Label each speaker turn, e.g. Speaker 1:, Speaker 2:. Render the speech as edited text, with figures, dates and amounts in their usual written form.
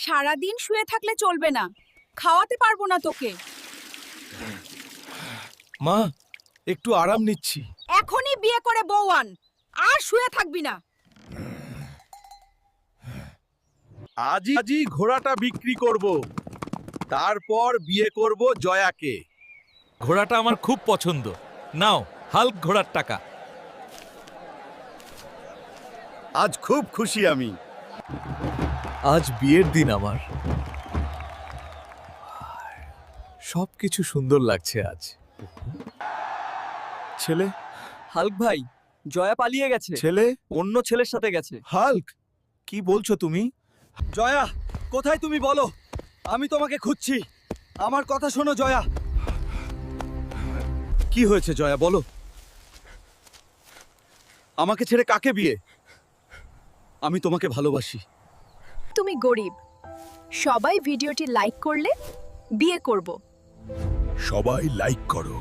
Speaker 1: সারাদিন শুয়ে থাকলে চলবে না, খাওয়াতে পারবো না তোকে।
Speaker 2: মা, একটু আরাম নিচ্ছি।
Speaker 1: এখনই বিয়ে করে বউ আন, আর শুয়ে থাকবি না।
Speaker 2: আজই ঘোড়াটা বিক্রি করব, তারপর বিয়ে করব জয়াকে। ঘোড়াটা আমার খুব পছন্দ। নাও হাল্ক ঘোড়ার টাকা।
Speaker 3: আজ খুব খুশি আমি।
Speaker 2: আজ বিয়ের দিন আমার। সবকিছু সুন্দর লাগছে আজ। ছেলে,
Speaker 4: হাল্ক ভাই, জয়া পালিয়ে গেছে।
Speaker 2: ছেলে,
Speaker 4: অন্য ছেলের সাথে গেছে।
Speaker 2: হাল্ক, কি বলছো তুমি?
Speaker 4: জয়া, কোথায় তুমি বলো? আমি তোমাকে খুঁজছি। আমার কথা শোনো জয়া।
Speaker 2: কি হয়েছে জয়া, বলো। আমাকে ছেড়ে কাকে বিয়ে? আমি তোমাকে ভালোবাসি।
Speaker 1: তুমি গরিব, সবাই ভিডিওটি লাইক করলে বিয়ে করব।
Speaker 3: সবাই লাইক করো।